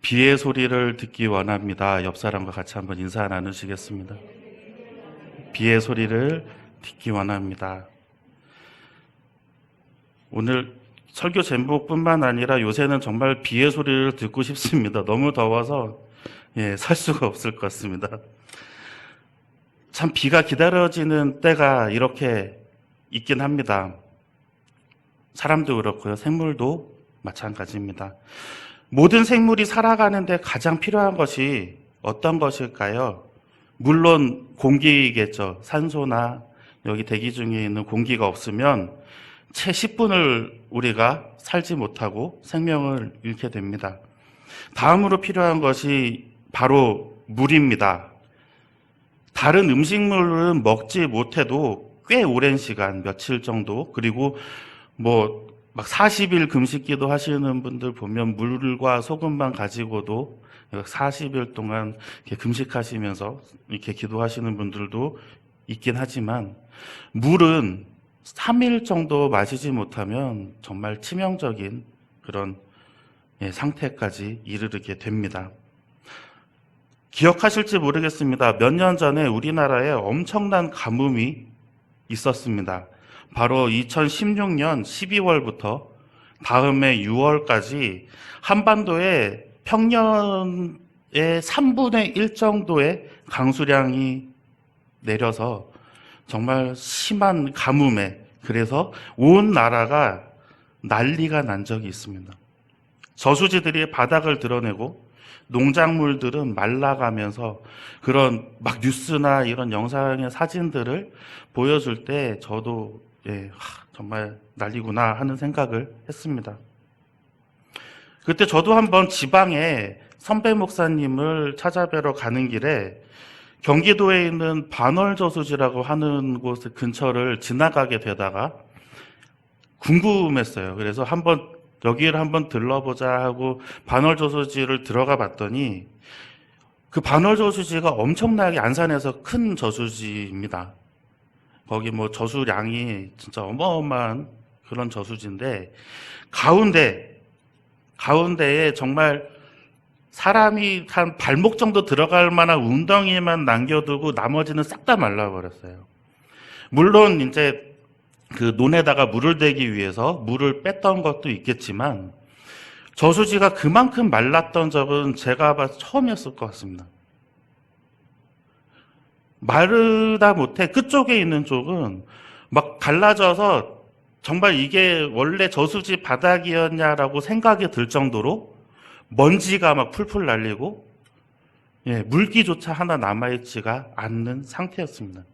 비의 소리를 듣기 원합니다. 옆 사람과 같이 한번 인사 나누시겠습니다. 비의 소리를 듣기 원합니다. 오늘 설교 제목뿐만 아니라 요새는 정말 비의 소리를 듣고 싶습니다. 너무 더워서 살 수가 없을 것 같습니다. 참 비가 기다려지는 때가 이렇게 있긴 합니다. 사람도 그렇고요. 생물도 마찬가지입니다. 모든 생물이 살아가는데 가장 필요한 것이 어떤 것일까요? 물론 공기겠죠. 산소나 여기 대기 중에 있는 공기가 없으면 채 10분을 우리가 살지 못하고 생명을 잃게 됩니다. 다음으로 필요한 것이 바로 물입니다. 다른 음식물은 먹지 못해도 꽤 오랜 시간, 며칠 정도, 그리고 막 40일 금식기도 하시는 분들 보면 물과 소금만 가지고도 40일 동안 이렇게 금식하시면서 이렇게 기도하시는 분들도 있긴 하지만 물은 3일 정도 마시지 못하면 정말 치명적인 그런 상태까지 이르게 됩니다. 기억하실지 모르겠습니다. 몇 년 전에 우리나라에 엄청난 가뭄이 있었습니다. 바로 2016년 12월부터 다음해 6월까지 한반도에 평년의 3분의 1 정도의 강수량이 내려서 정말 심한 가뭄에, 그래서 온 나라가 난리가 난 적이 있습니다. 저수지들이 바닥을 드러내고 농작물들은 말라가면서 그런 막 뉴스나 이런 영상의 사진들을 보여줄 때 저도 정말 난리구나 하는 생각을 했습니다. 그때 저도 한번 지방에 선배 목사님을 찾아뵈러 가는 길에 경기도에 있는 반월저수지라고 하는 곳 근처를 지나가게 되다가 궁금했어요. 그래서 여기를 한번 들러보자 하고 반월저수지를 들어가 봤더니 그 반월저수지가 엄청나게 안산에서 큰 저수지입니다. 거기 저수량이 진짜 어마어마한 그런 저수지인데 가운데에 정말 사람이 한 발목 정도 들어갈 만한 웅덩이만 남겨두고 나머지는 싹 다 말라버렸어요. 물론 이제 그 논에다가 물을 대기 위해서 물을 뺐던 것도 있겠지만 저수지가 그만큼 말랐던 적은 제가 봐서 처음이었을 것 같습니다. 마르다 못해 끝쪽에 있는 쪽은 막 갈라져서 정말 이게 원래 저수지 바닥이었냐라고 생각이 들 정도로 먼지가 막 풀풀 날리고 물기조차 하나 남아있지가 않는 상태였습니다.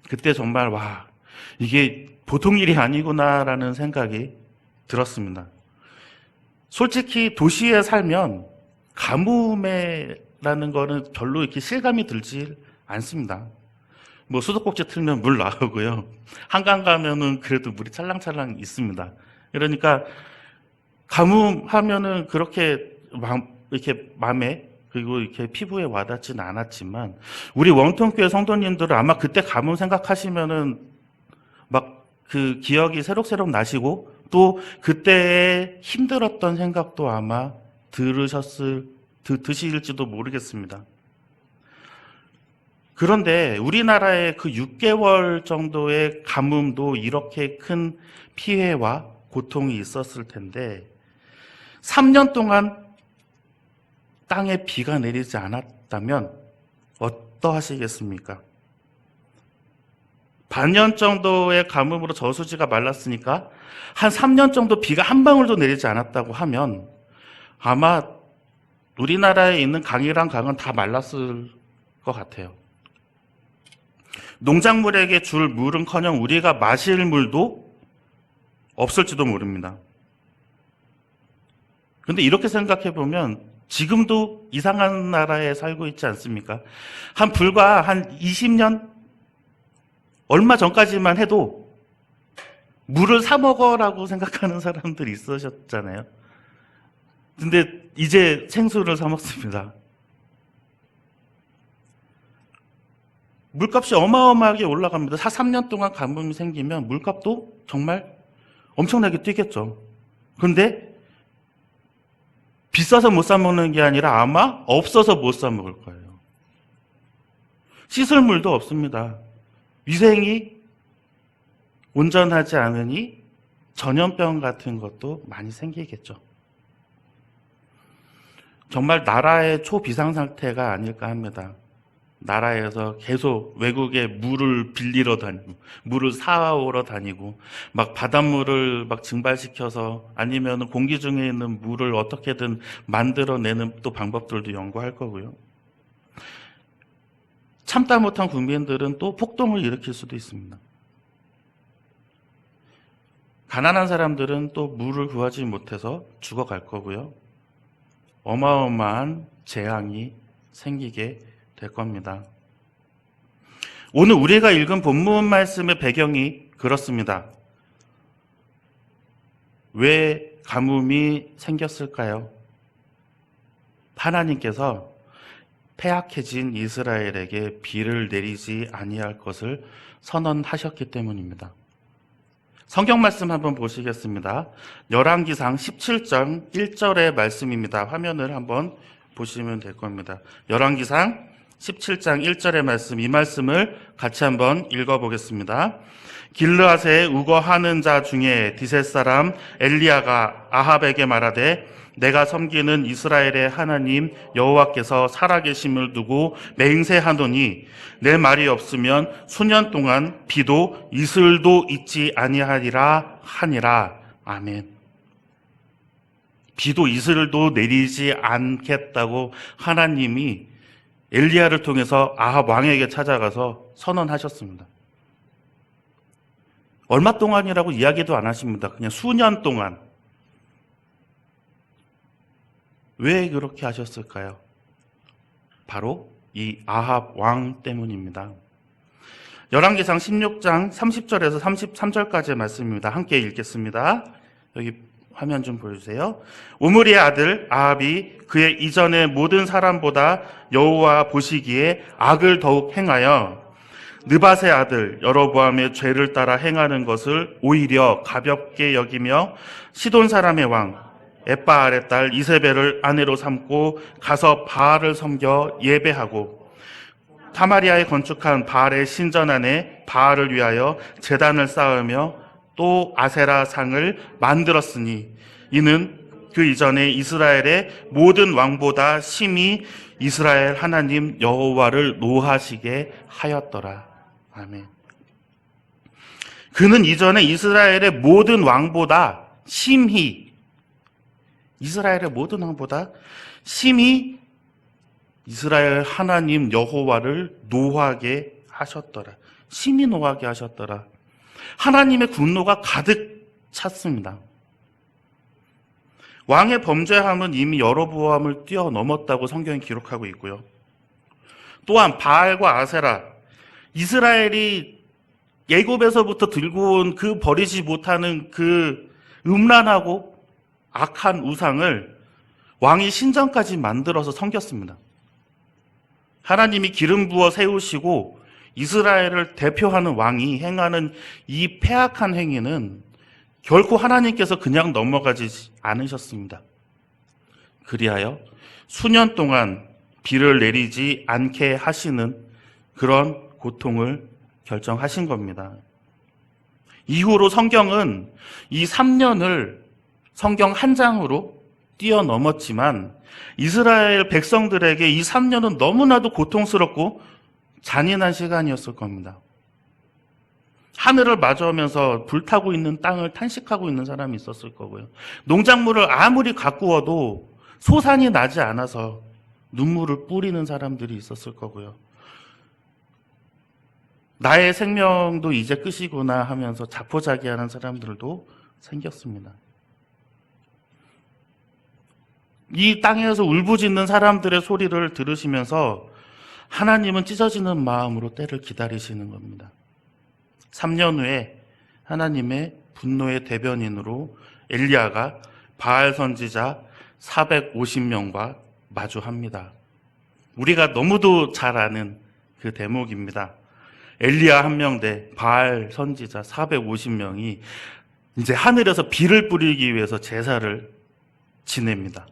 그때 정말 이게 보통 일이 아니구나라는 생각이 들었습니다. 솔직히 도시에 살면 가뭄에라는 거는 별로 이렇게 실감이 들지 않습니다. 수도꼭지 틀면 물 나오고요. 한강 가면은 그래도 물이 찰랑찰랑 있습니다. 그러니까 가뭄하면은 그렇게 마음에 그리고 이렇게 피부에 와닿지는 않았지만 우리 원통교회 성도님들은 아마 그때 가뭄 생각하시면은 그 기억이 새록새록 나시고 또 그때의 힘들었던 생각도 아마 드실지도 모르겠습니다. 그런데 우리나라의 그 6개월 정도의 가뭄도 이렇게 큰 피해와 고통이 있었을 텐데 3년 동안 땅에 비가 내리지 않았다면 어떠하시겠습니까? 반년 정도의 가뭄으로 저수지가 말랐으니까 한 3년 정도 비가 한 방울도 내리지 않았다고 하면 아마 우리나라에 있는 강이랑 강은 다 말랐을 것 같아요. 농작물에게 줄 물은커녕 우리가 마실 물도 없을지도 모릅니다. 그런데 이렇게 생각해 보면 지금도 이상한 나라에 살고 있지 않습니까? 불과 한 20년 얼마 전까지만 해도 물을 사 먹어라고 생각하는 사람들이 있으셨잖아요. 근데 이제 생수를 사 먹습니다. 물값이 어마어마하게 올라갑니다. 3년 동안 가뭄이 생기면 물값도 정말 엄청나게 뛰겠죠. 그런데 비싸서 못 사 먹는 게 아니라 아마 없어서 못 사 먹을 거예요. 씻을 물도 없습니다. 위생이 온전하지 않으니 전염병 같은 것도 많이 생기겠죠. 정말 나라의 초비상 상태가 아닐까 합니다. 나라에서 계속 외국에 물을 빌리러 다니고, 물을 사오러 다니고, 막 바닷물을 막 증발시켜서 아니면 공기 중에 있는 물을 어떻게든 만들어내는 또 방법들도 연구할 거고요. 참다 못한 국민들은 또 폭동을 일으킬 수도 있습니다. 가난한 사람들은 또 물을 구하지 못해서 죽어갈 거고요. 어마어마한 재앙이 생기게 될 겁니다. 오늘 우리가 읽은 본문 말씀의 배경이 그렇습니다. 왜 가뭄이 생겼을까요? 하나님께서 패악해진 이스라엘에게 비를 내리지 아니할 것을 선언하셨기 때문입니다. 성경 말씀 한번 보시겠습니다. 열왕기상 17장 1절의 말씀입니다. 화면을 한번 보시면 될 겁니다. 열왕기상 17장 1절의 말씀, 이 말씀을 같이 한번 읽어보겠습니다. 길르앗에 우거하는 자 중에 디셋 사람 엘리야가 아합에게 말하되 내가 섬기는 이스라엘의 하나님 여호와께서 살아계심을 두고 맹세하노니 내 말이 없으면 수년 동안 비도 이슬도 있지 아니하리라 하니라. 아멘. 비도 이슬도 내리지 않겠다고 하나님이 엘리야를 통해서 아합 왕에게 찾아가서 선언하셨습니다. 얼마 동안이라고 이야기도 안 하십니다. 그냥 수년 동안. 왜 그렇게 하셨을까요? 바로 이 아합 왕 때문입니다. 열왕기상 16장 30절에서 33절까지의 말씀입니다. 함께 읽겠습니다. 여기 화면 좀 보여주세요. 오므리의 아들 아합이 그의 이전의 모든 사람보다 여호와 보시기에 악을 더욱 행하여 느밧의 아들 여로보암의 죄를 따라 행하는 것을 오히려 가볍게 여기며 시돈 사람의 왕 엣바알의 딸 이세벨을 아내로 삼고 가서 바알을 섬겨 예배하고 타마리아에 건축한 바알의 신전 안에 바알을 위하여 제단을 쌓으며 또 아세라 상을 만들었으니 이는 그 이전에 이스라엘의 모든 왕보다 심히 이스라엘 하나님 여호와를 노하시게 하였더라. 아멘. 그는 이전에 이스라엘의 모든 왕보다 심히 이스라엘의 모든 왕보다 심히 이스라엘 하나님 여호와를 노하게 하셨더라. 심히 노하게 하셨더라. 하나님의 분노가 가득 찼습니다. 왕의 범죄함은 이미 여로보암을 뛰어넘었다고 성경이 기록하고 있고요. 또한 바알과 아세라, 이스라엘이 애굽에서부터 들고 온 그 버리지 못하는 그 음란하고 악한 우상을 왕이 신전까지 만들어서 섬겼습니다. 하나님이 기름 부어 세우시고 이스라엘을 대표하는 왕이 행하는 이 패악한 행위는 결코 하나님께서 그냥 넘어가지 않으셨습니다. 그리하여 수년 동안 비를 내리지 않게 하시는 그런 고통을 결정하신 겁니다. 이후로 성경은 이 3년을 성경 한 장으로 뛰어넘었지만 이스라엘 백성들에게 이 3년은 너무나도 고통스럽고 잔인한 시간이었을 겁니다. 하늘을 마주하면서 불타고 있는 땅을 탄식하고 있는 사람이 있었을 거고요. 농작물을 아무리 가꾸어도 소산이 나지 않아서 눈물을 뿌리는 사람들이 있었을 거고요. 나의 생명도 이제 끝이구나 하면서 자포자기하는 사람들도 생겼습니다. 이 땅에서 울부짖는 사람들의 소리를 들으시면서 하나님은 찢어지는 마음으로 때를 기다리시는 겁니다. 3년 후에 하나님의 분노의 대변인으로 엘리야가 바알 선지자 450명과 마주합니다. 우리가 너무도 잘 아는 그 대목입니다. 엘리야 1명 대 바알 선지자 450명이 이제 하늘에서 비를 뿌리기 위해서 제사를 지냅니다.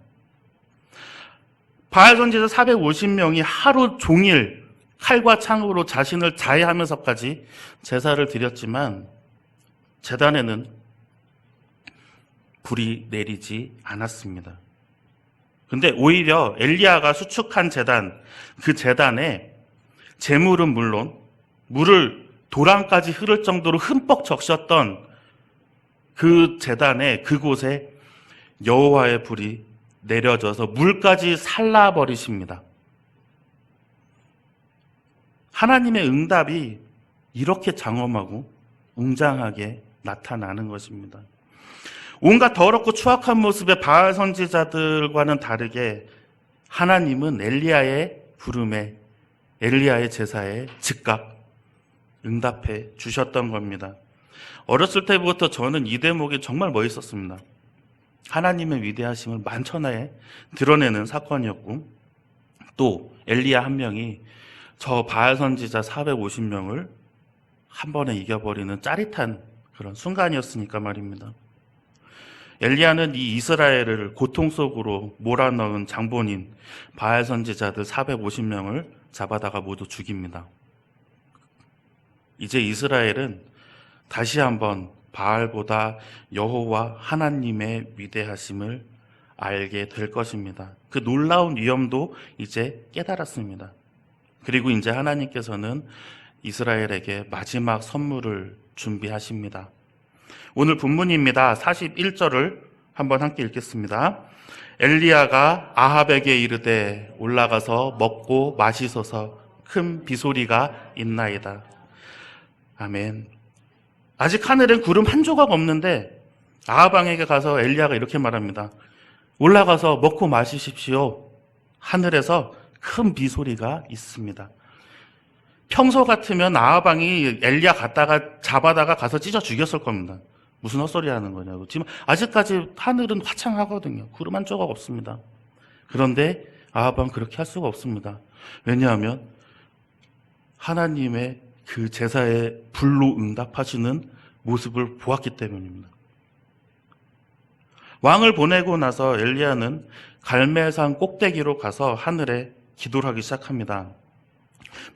바알 선지자 450명이 하루 종일 칼과 창으로 자신을 자해하면서까지 제사를 드렸지만 제단에는 불이 내리지 않았습니다. 근데 오히려 엘리야가 수축한 제단, 그 제단에 제물은 물론 물을 도랑까지 흐를 정도로 흠뻑 적셨던 그 제단에, 그곳에 여호와의 불이 내려져서 물까지 살라버리십니다. 하나님의 응답이 이렇게 장엄하고 웅장하게 나타나는 것입니다. 온갖 더럽고 추악한 모습의 바알 선지자들과는 다르게 하나님은 엘리야의 부름에, 엘리야의 제사에 즉각 응답해 주셨던 겁니다. 어렸을 때부터 저는 이 대목이 정말 멋있었습니다. 하나님의 위대하심을 만천하에 드러내는 사건이었고, 또 엘리야 한 명이 저 바알 선지자 450명을 한 번에 이겨버리는 짜릿한 그런 순간이었으니까 말입니다. 엘리야는 이 이스라엘을 고통 속으로 몰아넣은 장본인 바알 선지자들 450명을 잡아다가 모두 죽입니다. 이제 이스라엘은 다시 한번 바알보다 여호와 하나님의 위대하심을 알게 될 것입니다. 그 놀라운 위엄도 이제 깨달았습니다. 그리고 이제 하나님께서는 이스라엘에게 마지막 선물을 준비하십니다. 오늘 본문입니다. 41절을 한번 함께 읽겠습니다. 엘리야가 아합에게 이르되 올라가서 먹고 마시소서, 큰 비소리가 있나이다. 아멘. 아직 하늘엔 구름 한 조각 없는데 아합 왕에게 가서 엘리야가 이렇게 말합니다. 올라가서 먹고 마시십시오. 하늘에서 큰 비소리가 있습니다. 평소 같으면 아합 왕이 엘리야 갔다가 잡아다가 가서 찢어 죽였을 겁니다. 무슨 헛소리 하는 거냐고. 지금 아직까지 하늘은 화창하거든요. 구름 한 조각 없습니다. 그런데 아합 왕 그렇게 할 수가 없습니다. 왜냐하면 하나님의 그 제사에 불로 응답하시는 모습을 보았기 때문입니다. 왕을 보내고 나서 엘리야는 갈멜산 꼭대기로 가서 하늘에 기도를 하기 시작합니다.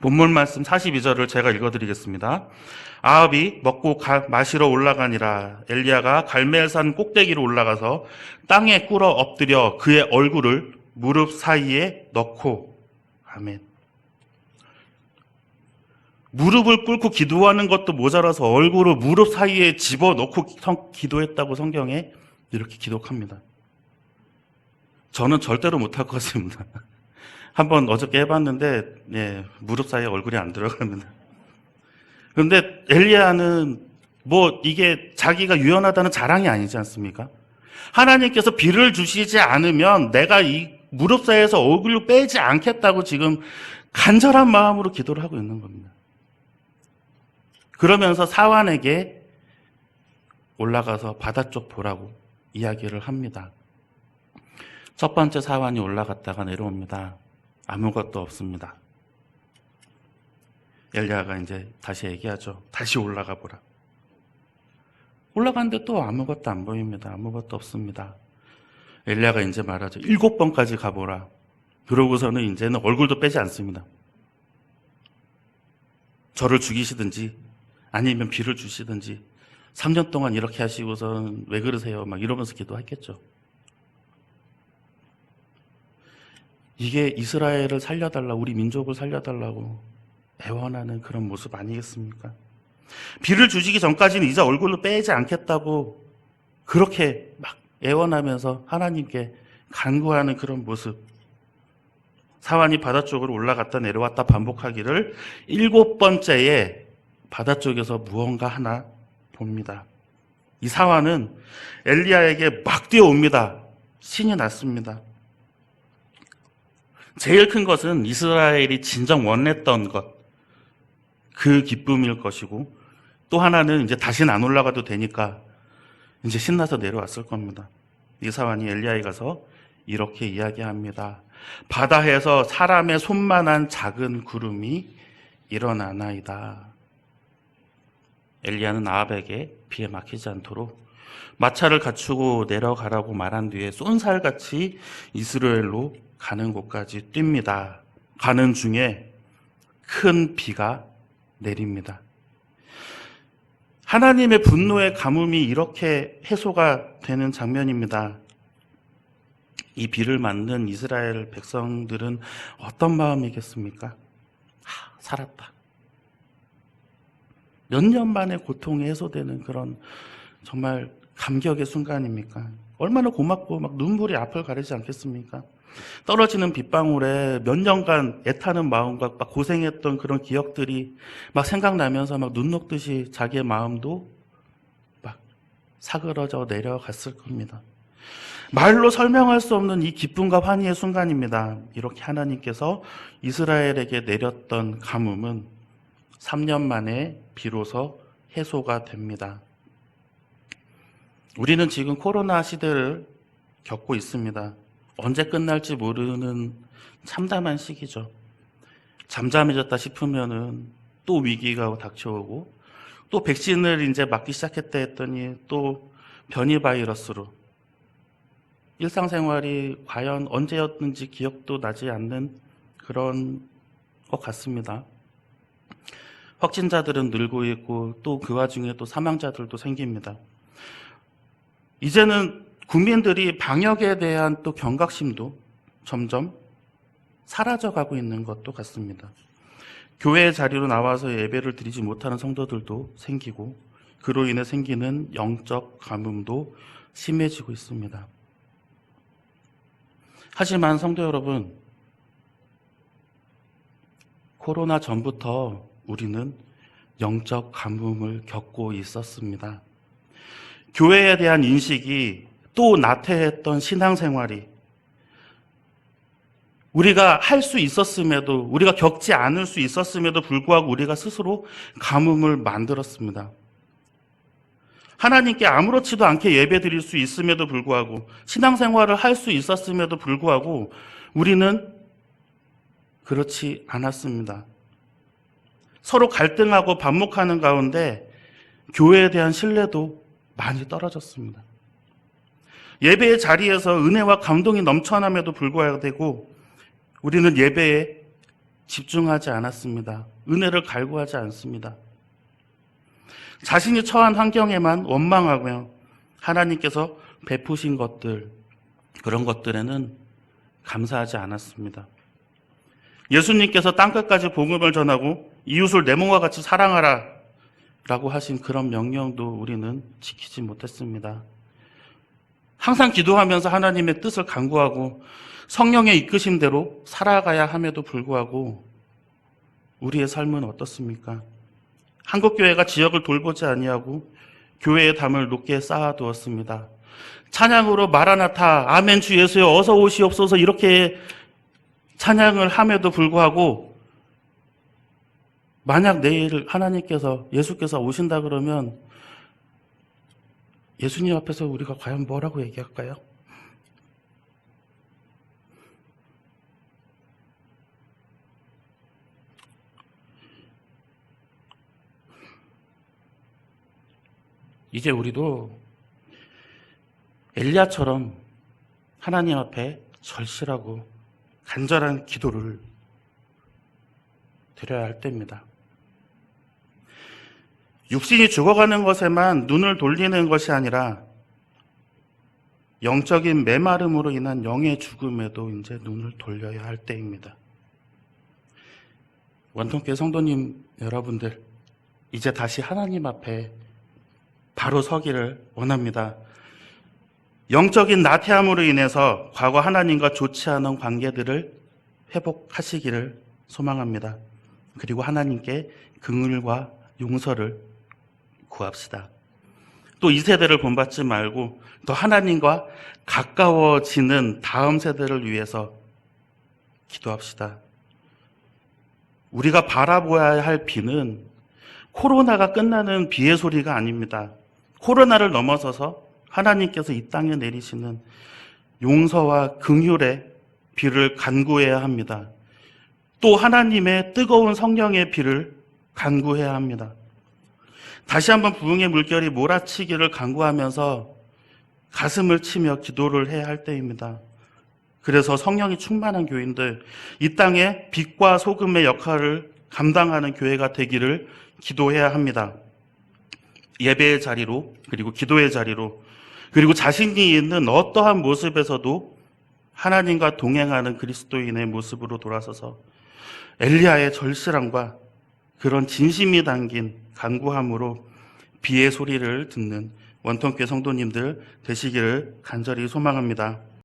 본문 말씀 42절을 제가 읽어드리겠습니다. 아합이 먹고 마시러 올라가니라. 엘리야가 갈멜산 꼭대기로 올라가서 땅에 꿇어 엎드려 그의 얼굴을 무릎 사이에 넣고. 아멘. 무릎을 꿇고 기도하는 것도 모자라서 얼굴을 무릎 사이에 집어넣고 기도했다고 성경에 이렇게 기록합니다. 저는 절대로 못할 것 같습니다. 한번 어저께 해봤는데 무릎 사이에 얼굴이 안 들어갑니다. 그런데 엘리야는 이게 자기가 유연하다는 자랑이 아니지 않습니까? 하나님께서 비를 주시지 않으면 내가 이 무릎 사이에서 얼굴을 빼지 않겠다고 지금 간절한 마음으로 기도를 하고 있는 겁니다. 그러면서 사환에게 올라가서 바다 쪽 보라고 이야기를 합니다. 첫 번째 사환이 올라갔다가 내려옵니다. 아무것도 없습니다. 엘리야가 이제 다시 얘기하죠. 다시 올라가 보라. 올라갔는데 또 아무것도 안 보입니다. 아무것도 없습니다. 엘리야가 이제 말하죠. 7번까지 가보라. 그러고서는 이제는 얼굴도 빼지 않습니다. 저를 죽이시든지 아니면 비를 주시든지 3년 동안 이렇게 하시고선 왜 그러세요? 막 이러면서 기도했겠죠. 이게 이스라엘을 살려달라, 우리 민족을 살려달라고 애원하는 그런 모습 아니겠습니까? 비를 주시기 전까지는 이제 얼굴로 빼지 않겠다고 그렇게 막 애원하면서 하나님께 간구하는 그런 모습. 사환이 바다 쪽으로 올라갔다 내려왔다 반복하기를 7번째에 바다 쪽에서 무언가 하나 봅니다. 이 사환은 엘리야에게 막 뛰어옵니다. 신이 났습니다. 제일 큰 것은 이스라엘이 진정 원했던 것, 그 기쁨일 것이고, 또 하나는 이제 다시는 안 올라가도 되니까 이제 신나서 내려왔을 겁니다. 이 사환이 엘리야에 가서 이렇게 이야기합니다. 바다에서 사람의 손만한 작은 구름이 일어나나이다. 엘리야는 아합에게 비에 막히지 않도록 마차를 갖추고 내려가라고 말한 뒤에 쏜살같이 이스라엘로 가는 곳까지 뜁니다. 가는 중에 큰 비가 내립니다. 하나님의 분노의 가뭄이 이렇게 해소가 되는 장면입니다. 이 비를 맞는 이스라엘 백성들은 어떤 마음이겠습니까? 살았다. 몇 년 만에 고통이 해소되는 그런 정말 감격의 순간입니까? 얼마나 고맙고 막 눈물이 앞을 가리지 않겠습니까? 떨어지는 빗방울에 몇 년간 애타는 마음과 막 고생했던 그런 기억들이 막 생각나면서 막 눈 녹듯이 자기의 마음도 막 사그러져 내려갔을 겁니다. 말로 설명할 수 없는 이 기쁨과 환희의 순간입니다. 이렇게 하나님께서 이스라엘에게 내렸던 가뭄은 3년 만에 비로소 해소가 됩니다. 우리는 지금 코로나 시대를 겪고 있습니다. 언제 끝날지 모르는 참담한 시기죠. 잠잠해졌다 싶으면은 또 위기가 닥쳐오고 또 백신을 이제 맞기 시작했다 했더니 또 변이 바이러스로 일상생활이 과연 언제였는지 기억도 나지 않는 그런 것 같습니다. 확진자들은 늘고 있고 또 그 와중에 또 사망자들도 생깁니다. 이제는 국민들이 방역에 대한 또 경각심도 점점 사라져가고 있는 것도 같습니다. 교회 자리로 나와서 예배를 드리지 못하는 성도들도 생기고 그로 인해 생기는 영적 가뭄도 심해지고 있습니다. 하지만 성도 여러분, 코로나 전부터 우리는 영적 가뭄을 겪고 있었습니다. 교회에 대한 인식이 또 나태했던 신앙생활이 우리가 할 수 있었음에도 우리가 겪지 않을 수 있었음에도 불구하고 우리가 스스로 가뭄을 만들었습니다. 하나님께 아무렇지도 않게 예배 드릴 수 있음에도 불구하고 신앙생활을 할 수 있었음에도 불구하고 우리는 그렇지 않았습니다. 서로 갈등하고 반목하는 가운데 교회에 대한 신뢰도 많이 떨어졌습니다. 예배의 자리에서 은혜와 감동이 넘쳐남에도 불구하고 우리는 예배에 집중하지 않았습니다. 은혜를 갈구하지 않습니다. 자신이 처한 환경에만 원망하며 하나님께서 베푸신 것들, 그런 것들에는 감사하지 않았습니다. 예수님께서 땅끝까지 복음을 전하고 이웃을 내 몸과 같이 사랑하라 라고 하신 그런 명령도 우리는 지키지 못했습니다. 항상 기도하면서 하나님의 뜻을 간구하고 성령의 이끄심대로 살아가야 함에도 불구하고 우리의 삶은 어떻습니까? 한국교회가 지역을 돌보지 아니하고 교회의 담을 높게 쌓아두었습니다. 찬양으로 마라나타, 아멘 주 예수여 어서 오시옵소서 이렇게 찬양을 함에도 불구하고 만약 내일 하나님께서 예수께서 오신다 그러면 예수님 앞에서 우리가 과연 뭐라고 얘기할까요? 이제 우리도 엘리야처럼 하나님 앞에 절실하고 간절한 기도를 드려야 할 때입니다. 육신이 죽어가는 것에만 눈을 돌리는 것이 아니라 영적인 메마름으로 인한 영의 죽음에도 이제 눈을 돌려야 할 때입니다. 원통교회 성도님 여러분들, 이제 다시 하나님 앞에 바로 서기를 원합니다. 영적인 나태함으로 인해서 과거 하나님과 좋지 않은 관계들을 회복하시기를 소망합니다. 그리고 하나님께 긍휼과 용서를 구합시다. 또 이 세대를 본받지 말고 더 하나님과 가까워지는 다음 세대를 위해서 기도합시다. 우리가 바라보아야 할 비는 코로나가 끝나는 비의 소리가 아닙니다. 코로나를 넘어서서 하나님께서 이 땅에 내리시는 용서와 긍휼의 비를 간구해야 합니다. 또 하나님의 뜨거운 성령의 비를 간구해야 합니다. 다시 한번 부흥의 물결이 몰아치기를 간구하면서 가슴을 치며 기도를 해야 할 때입니다. 그래서 성령이 충만한 교인들, 이 땅에 빛과 소금의 역할을 감당하는 교회가 되기를 기도해야 합니다. 예배의 자리로, 그리고 기도의 자리로, 그리고 자신이 있는 어떠한 모습에서도 하나님과 동행하는 그리스도인의 모습으로 돌아서서 엘리야의 절실함과 그런 진심이 담긴 간구함으로 비의 소리를 듣는 원통교회 성도님들 되시기를 간절히 소망합니다.